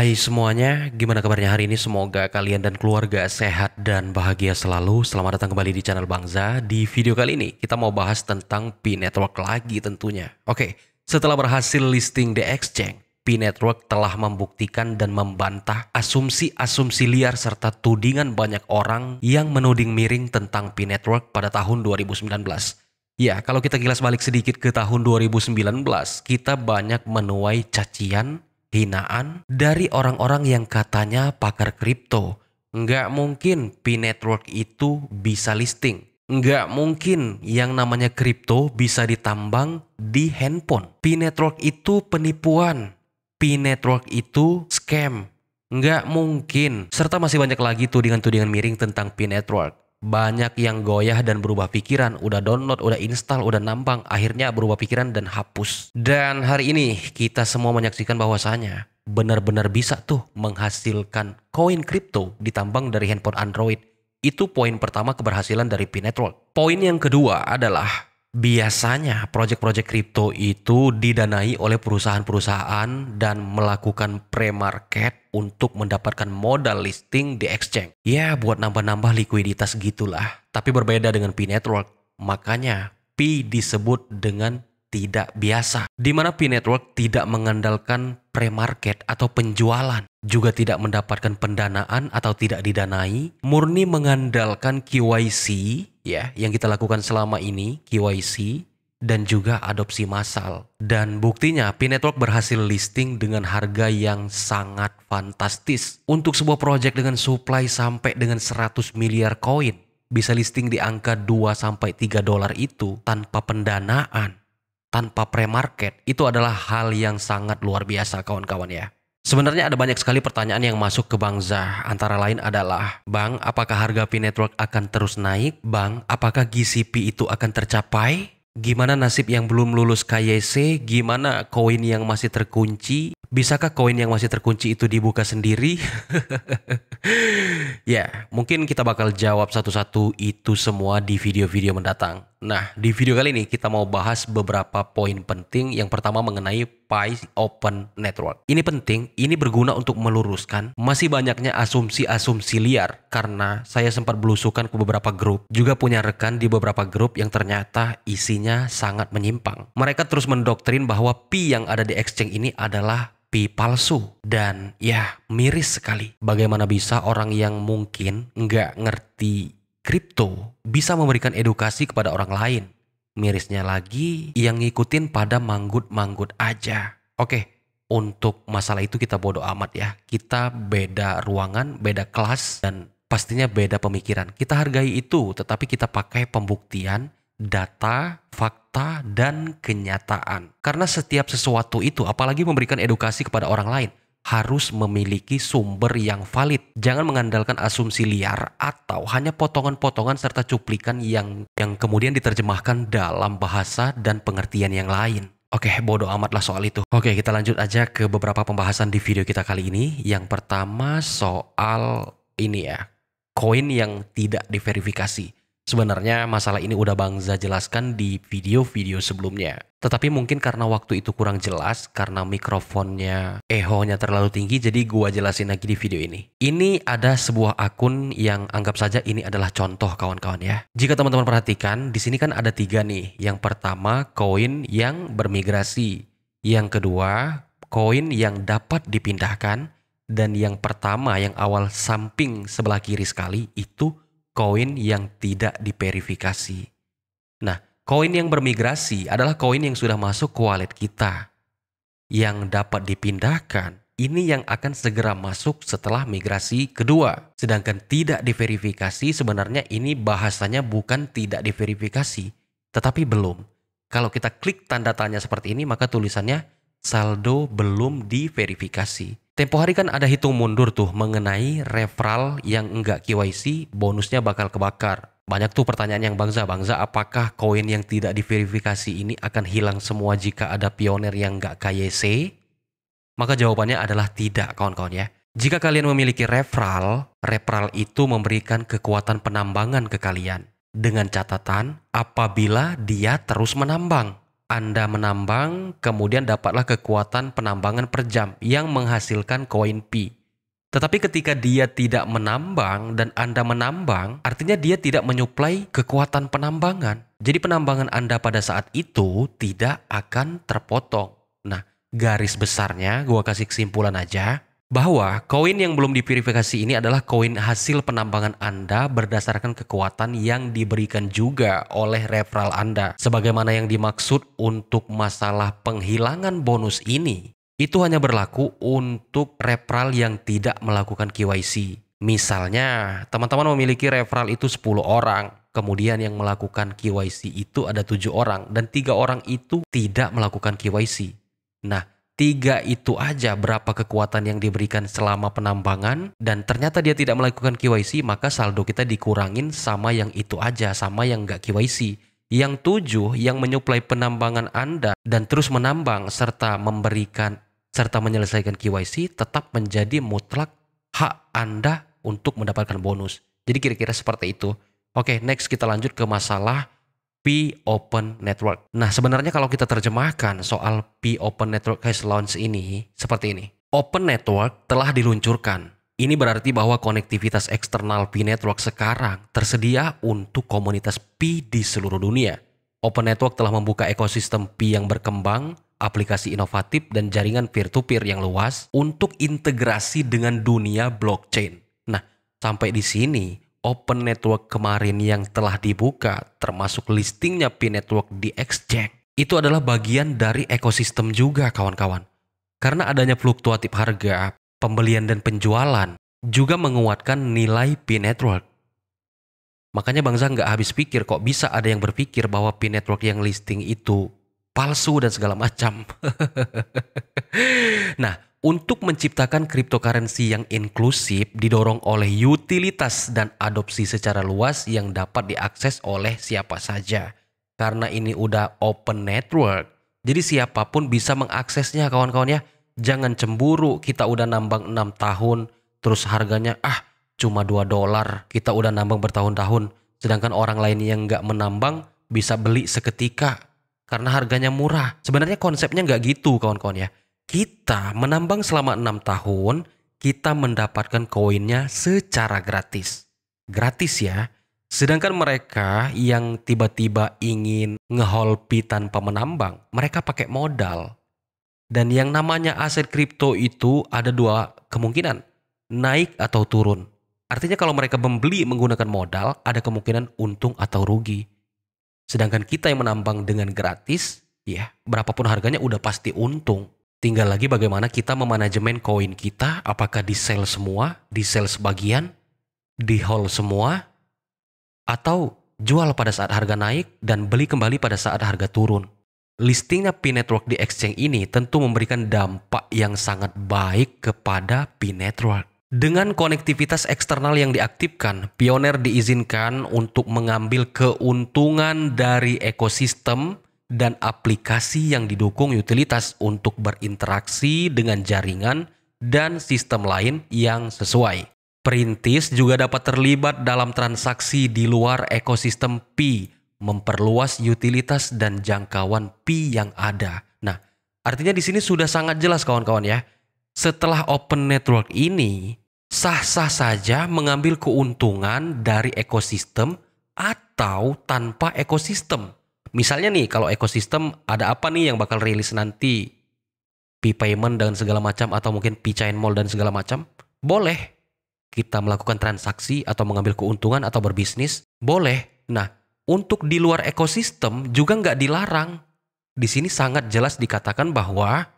Hai semuanya, gimana kabarnya hari ini? Semoga kalian dan keluarga sehat dan bahagia selalu. Selamat datang kembali di channel Bangza. Di video kali ini kita mau bahas tentang P-Network lagi tentunya. Oke, setelah berhasil listing di exchange, P-Network telah membuktikan dan membantah asumsi-asumsi liar serta tudingan banyak orang yang menuding miring tentang P-Network pada tahun 2019. Ya, kalau kita kilas balik sedikit ke tahun 2019, kita banyak menuai cacian, hinaan dari orang-orang yang katanya pakar kripto. Nggak mungkin P-Network itu bisa listing. Nggak mungkin yang namanya kripto bisa ditambang di handphone. P-Network itu penipuan. P-Network itu scam. Nggak mungkin. Serta masih banyak lagi tudingan-tudingan miring tentang P-Network. Banyak yang goyah dan berubah pikiran, udah download, udah install, udah nambang, akhirnya berubah pikiran dan hapus. Dan hari ini kita semua menyaksikan bahwasanya benar-benar bisa tuh menghasilkan koin kripto ditambang dari handphone Android. Itu poin pertama keberhasilan dari P-Network. Poin yang kedua adalah biasanya proyek-proyek kripto itu didanai oleh perusahaan-perusahaan dan melakukan pre-market untuk mendapatkan modal listing di exchange. Ya, buat nambah-nambah likuiditas gitulah. Tapi berbeda dengan P-Network, makanya P disebut dengan tidak biasa. Di mana P-Network tidak mengandalkan pre-market atau penjualan, juga tidak mendapatkan pendanaan atau tidak didanai, murni mengandalkan KYC ya yang kita lakukan selama ini, KYC dan juga adopsi massal. Dan buktinya P-Network berhasil listing dengan harga yang sangat fantastis. Untuk sebuah project dengan supply sampai dengan 100 miliar koin, bisa listing di angka 2-3 dolar itu tanpa pendanaan, tanpa pre-market, itu adalah hal yang sangat luar biasa kawan-kawan ya. Sebenarnya ada banyak sekali pertanyaan yang masuk ke Bang Zah. Antara lain adalah, Bang, apakah harga P-Network akan terus naik? Bang, apakah GCP itu akan tercapai? Gimana nasib yang belum lulus KYC? Gimana koin yang masih terkunci? Bisakah koin yang masih terkunci itu dibuka sendiri? Ya, mungkin kita bakal jawab satu-satu itu semua di video-video mendatang. Nah, di video kali ini kita mau bahas beberapa poin penting. Yang pertama mengenai Pi Open Network. Ini penting, ini berguna untuk meluruskan masih banyaknya asumsi-asumsi liar. Karena saya sempat belusukan ke beberapa grup, juga punya rekan di beberapa grup yang ternyata isinya sangat menyimpang. Mereka terus mendoktrin bahwa Pi yang ada di exchange ini adalah Pi palsu. Dan ya, miris sekali. Bagaimana bisa orang yang mungkin nggak ngerti kripto bisa memberikan edukasi kepada orang lain. Mirisnya lagi, yang ngikutin pada manggut-manggut aja. Oke, untuk masalah itu kita bodo amat ya. Kita beda ruangan, beda kelas, dan pastinya beda pemikiran. Kita hargai itu, tetapi kita pakai pembuktian, data, fakta, dan kenyataan. Karena setiap sesuatu itu, apalagi memberikan edukasi kepada orang lain, harus memiliki sumber yang valid. Jangan mengandalkan asumsi liar atau hanya potongan-potongan serta cuplikan yang kemudian diterjemahkan dalam bahasa dan pengertian yang lain. Oke, bodo amat lah soal itu. Oke, kita lanjut aja ke beberapa pembahasan di video kita kali ini. Yang pertama soal ini ya, koin yang tidak diverifikasi. Sebenarnya masalah ini udah Bang Zah jelaskan di video-video sebelumnya. Tetapi mungkin karena waktu itu kurang jelas, karena mikrofonnya, echo-nya terlalu tinggi, jadi gua jelasin lagi di video ini. Ini ada sebuah akun yang anggap saja ini adalah contoh kawan-kawan ya. Jika teman-teman perhatikan, di sini kan ada 3 nih. Yang pertama, koin yang bermigrasi. Yang kedua, koin yang dapat dipindahkan. Dan yang pertama, yang awal samping sebelah kiri sekali, itu koin yang tidak diverifikasi. Nah, koin yang bermigrasi adalah koin yang sudah masuk ke wallet kita. Yang dapat dipindahkan, ini yang akan segera masuk setelah migrasi kedua. Sedangkan tidak diverifikasi sebenarnya ini bahasanya bukan tidak diverifikasi, tetapi belum. Kalau kita klik tanda tanya seperti ini, maka tulisannya saldo belum diverifikasi. Tempo hari kan ada hitung mundur tuh mengenai referral yang enggak KYC, bonusnya bakal kebakar. Banyak tuh pertanyaan yang Bangza, apakah koin yang tidak diverifikasi ini akan hilang semua jika ada pioner yang enggak KYC? Maka jawabannya adalah tidak kawan-kawan ya. Jika kalian memiliki referral itu memberikan kekuatan penambangan ke kalian. Dengan catatan apabila dia terus menambang. Anda menambang, kemudian dapatlah kekuatan penambangan per jam yang menghasilkan koin Pi. Tetapi ketika dia tidak menambang dan Anda menambang, artinya dia tidak menyuplai kekuatan penambangan. Jadi penambangan Anda pada saat itu tidak akan terpotong. Nah, garis besarnya gua kasih kesimpulan aja bahwa koin yang belum diverifikasi ini adalah koin hasil penambangan Anda berdasarkan kekuatan yang diberikan juga oleh referral Anda. Sebagaimana yang dimaksud untuk masalah penghilangan bonus ini, itu hanya berlaku untuk referral yang tidak melakukan KYC. Misalnya, teman-teman memiliki referral itu 10 orang, kemudian yang melakukan KYC itu ada 7 orang, dan 3 orang itu tidak melakukan KYC. Nah, 3 itu aja berapa kekuatan yang diberikan selama penambangan, dan ternyata dia tidak melakukan KYC, maka saldo kita dikurangin sama yang itu aja, sama yang nggak KYC. Yang 7 yang menyuplai penambangan Anda dan terus menambang serta memberikan serta menyelesaikan KYC tetap menjadi mutlak hak Anda untuk mendapatkan bonus. Jadi kira-kira seperti itu. Oke, next kita lanjut ke masalah P Open Network. Nah, sebenarnya kalau kita terjemahkan soal P Open Network has launched ini seperti ini. Open Network telah diluncurkan. Ini berarti bahwa konektivitas eksternal P Network sekarang tersedia untuk komunitas P di seluruh dunia. Open Network telah membuka ekosistem P yang berkembang, aplikasi inovatif dan jaringan peer-to-peer yang luas untuk integrasi dengan dunia blockchain. Nah, sampai di sini Open Network kemarin yang telah dibuka, termasuk listingnya P Network di exchange, itu adalah bagian dari ekosistem juga kawan-kawan. Karena adanya fluktuatif harga, pembelian dan penjualan juga menguatkan nilai P Network. Makanya Bang Zah nggak habis pikir kok bisa ada yang berpikir bahwa P Network yang listing itu palsu dan segala macam. Nah, untuk menciptakan cryptocurrency yang inklusif didorong oleh utilitas dan adopsi secara luas yang dapat diakses oleh siapa saja. Karena ini udah open network, jadi siapapun bisa mengaksesnya kawan-kawan ya. Jangan cemburu, kita udah nambang 6 tahun, terus harganya cuma $2, kita udah nambang bertahun-tahun. Sedangkan orang lain yang nggak menambang bisa beli seketika karena harganya murah. Sebenarnya konsepnya nggak gitu kawan-kawan ya. Kita menambang selama 6 tahun, kita mendapatkan koinnya secara gratis. Gratis ya. Sedangkan mereka yang tiba-tiba ingin nge-hold P tanpa menambang, mereka pakai modal. Dan yang namanya aset kripto itu ada 2 kemungkinan, naik atau turun. Artinya kalau mereka membeli menggunakan modal, ada kemungkinan untung atau rugi. Sedangkan kita yang menambang dengan gratis, ya berapapun harganya udah pasti untung. Tinggal lagi bagaimana kita memanajemen koin kita, apakah di sell semua, di sell sebagian, di hold semua, atau jual pada saat harga naik dan beli kembali pada saat harga turun. Listingnya P Network di exchange ini tentu memberikan dampak yang sangat baik kepada P Network. Dengan konektivitas eksternal yang diaktifkan, Pioneer diizinkan untuk mengambil keuntungan dari ekosistem dan aplikasi yang didukung utilitas untuk berinteraksi dengan jaringan dan sistem lain yang sesuai. Perintis juga dapat terlibat dalam transaksi di luar ekosistem P, memperluas utilitas dan jangkauan P yang ada. Nah, artinya di sini sudah sangat jelas kawan-kawan ya. Setelah open network ini, sah-sah saja mengambil keuntungan dari ekosistem atau tanpa ekosistem. Misalnya nih, kalau ekosistem ada apa nih yang bakal rilis nanti? P-payment dan segala macam, atau mungkin P-chain mall dan segala macam. Boleh kita melakukan transaksi atau mengambil keuntungan atau berbisnis. Boleh. Nah, untuk di luar ekosistem juga nggak dilarang. Di sini sangat jelas dikatakan bahwa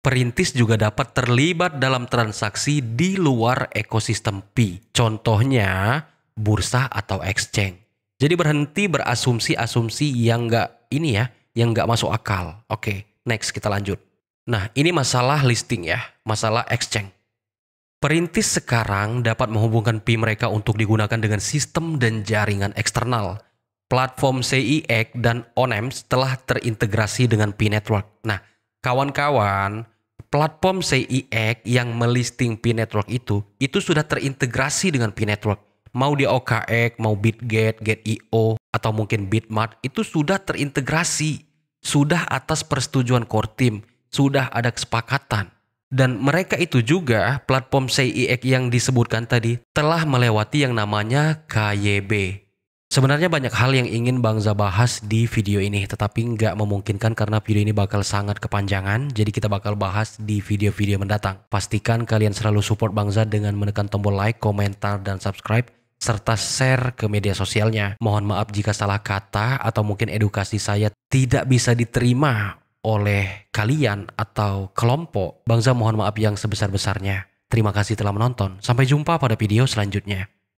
perintis juga dapat terlibat dalam transaksi di luar ekosistem P. Contohnya, bursa atau exchange. Jadi berhenti berasumsi-asumsi yang nggak ini ya, yang nggak masuk akal. Oke, next kita lanjut. Nah, ini masalah listing ya, masalah exchange. Perintis sekarang dapat menghubungkan P mereka untuk digunakan dengan sistem dan jaringan eksternal. Platform CEX dan ONEMS telah terintegrasi dengan P Network. Nah, kawan-kawan, platform CEX yang melisting P Network itu sudah terintegrasi dengan P Network. Mau di OKX, mau Bitget, Get.io, atau mungkin Bitmart, itu sudah terintegrasi. sudah atas persetujuan core team, sudah ada kesepakatan. Dan mereka itu juga, platform CEX yang disebutkan tadi, telah melewati yang namanya KYB. Sebenarnya banyak hal yang ingin Bang Za bahas di video ini, tetapi nggak memungkinkan karena video ini bakal sangat kepanjangan, jadi kita bakal bahas di video-video mendatang. Pastikan kalian selalu support Bang Za dengan menekan tombol like, komentar, dan subscribe, serta share ke media sosialnya. Mohon maaf jika salah kata atau mungkin edukasi saya tidak bisa diterima oleh kalian atau kelompok. Bang Za mohon maaf yang sebesar-besarnya. Terima kasih telah menonton, sampai jumpa pada video selanjutnya.